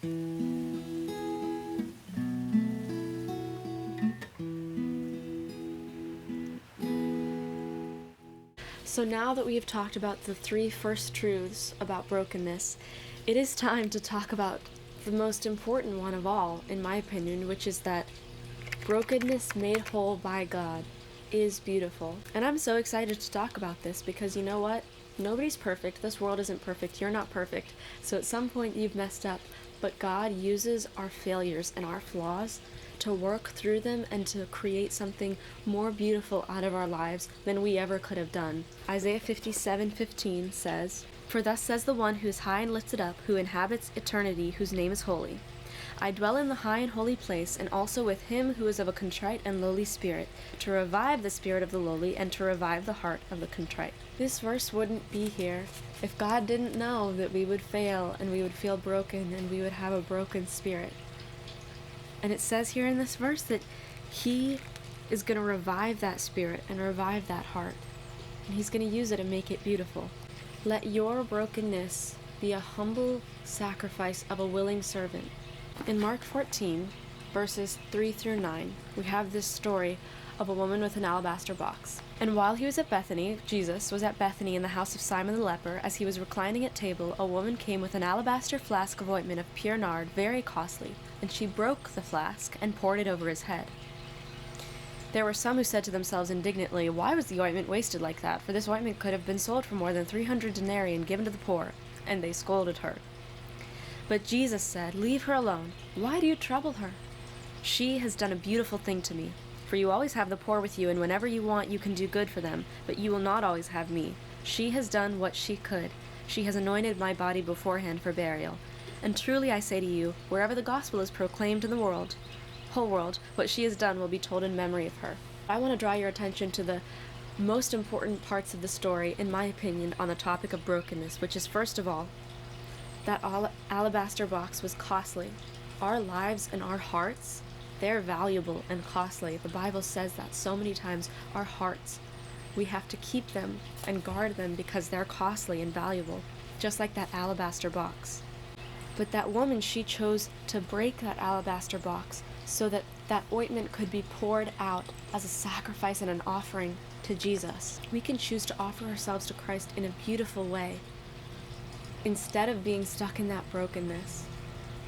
So now that we have talked about the 3 first truths about brokenness, it is time to talk about the most important one of all, in my opinion, which is that brokenness made whole by God is beautiful. And I'm so excited to talk about this because you know what? Nobody's perfect. This world isn't perfect. You're not perfect. So at some point you've messed up. But God uses our failures and our flaws to work through them and to create something more beautiful out of our lives than we ever could have done. Isaiah 57:15 says, "For thus says the one who is high and lifted up, who inhabits eternity, whose name is holy. I dwell in the high and holy place, and also with him who is of a contrite and lowly spirit, to revive the spirit of the lowly and to revive the heart of the contrite." This verse wouldn't be here if God didn't know that we would fail and we would feel broken and we would have a broken spirit. And it says here in this verse that he is going to revive that spirit and revive that heart. And he's going to use it and make it beautiful. Let your brokenness be a humble sacrifice of a willing servant. In Mark 14, verses 3 through 9, we have this story of a woman with an alabaster box. "And while he was at Bethany," Jesus was at Bethany in the house of Simon the leper, "as he was reclining at table, a woman came with an alabaster flask of ointment of pure nard, very costly, and she broke the flask and poured it over his head. There were some who said to themselves indignantly, 'Why was the ointment wasted like that? For this ointment could have been sold for more than 300 denarii and given to the poor.' And they scolded her. But Jesus said, 'Leave her alone. Why do you trouble her? She has done a beautiful thing to me. For you always have the poor with you, and whenever you want, you can do good for them, but you will not always have me. She has done what she could. She has anointed my body beforehand for burial. And truly I say to you, wherever the gospel is proclaimed in the whole world, what she has done will be told in memory of her.'" I want to draw your attention to the most important parts of the story, in my opinion, on the topic of brokenness, which is, first of all, that alabaster box was costly. Our lives and our hearts, they're valuable and costly. The Bible says that so many times. Our hearts, we have to keep them and guard them because they're costly and valuable, just like that alabaster box. But that woman, she chose to break that alabaster box so that that ointment could be poured out as a sacrifice and an offering to Jesus. We can choose to offer ourselves to Christ in a beautiful way. Instead of being stuck in that brokenness,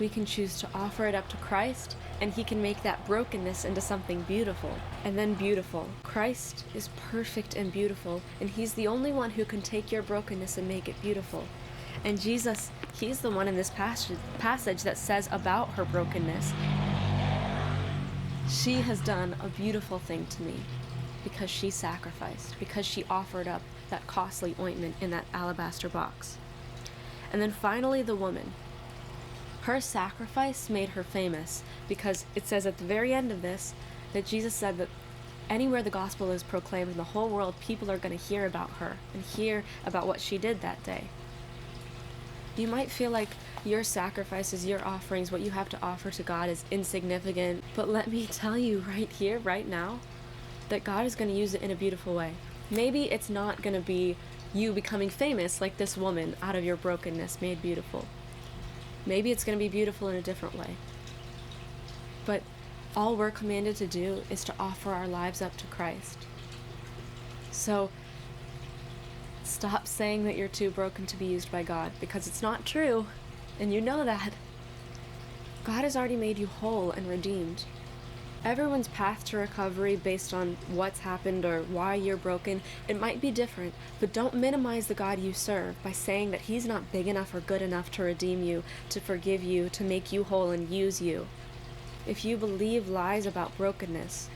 we can choose to offer it up to Christ, and he can make that brokenness into something beautiful. And then beautiful. Christ is perfect and beautiful, and he's the only one who can take your brokenness and make it beautiful. And Jesus, he's the one in this passage that says about her brokenness, "She has done a beautiful thing to me because she sacrificed, because she offered up that costly ointment in that alabaster box." And then finally, the woman. Her sacrifice made her famous because it says at the very end of this that Jesus said that anywhere the gospel is proclaimed in the whole world, people are going to hear about her and hear about what she did that day. You might feel like your sacrifices, your offerings, what you have to offer to God is insignificant, but let me tell you right here, right now, that God is going to use it in a beautiful way. Maybe it's not going to be you becoming famous like this woman out of your brokenness made beautiful. Maybe it's going to be beautiful in a different way. But all we're commanded to do is to offer our lives up to Christ. So stop saying that you're too broken to be used by God, because it's not true, and you know that. God has already made you whole and redeemed. Everyone's path to recovery based on what's happened or why you're broken, it might be different, but don't minimize the God you serve by saying that he's not big enough or good enough to redeem you, to forgive you, to make you whole and use you. If you believe lies about brokenness,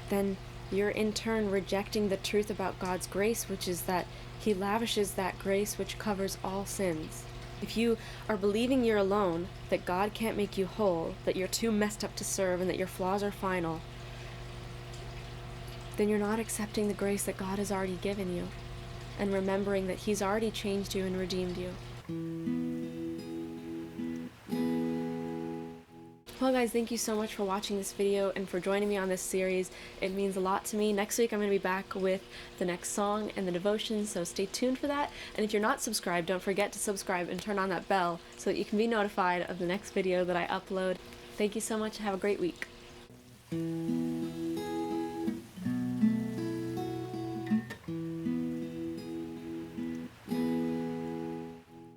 then you're in turn rejecting the truth about God's grace, which is that he lavishes that grace which covers all sins. If you are believing you're alone, that God can't make you whole, that you're too messed up to serve, and that your flaws are final, then you're not accepting the grace that God has already given you, and remembering that he's already changed you and redeemed you. Well guys, thank you so much for watching this video and for joining me on this series. It means a lot to me. Next week I'm going to be back with the next song and the devotion, so stay tuned for that. And if you're not subscribed, don't forget to subscribe and turn on that bell so that you can be notified of the next video that I upload. Thank you so much and have a great week.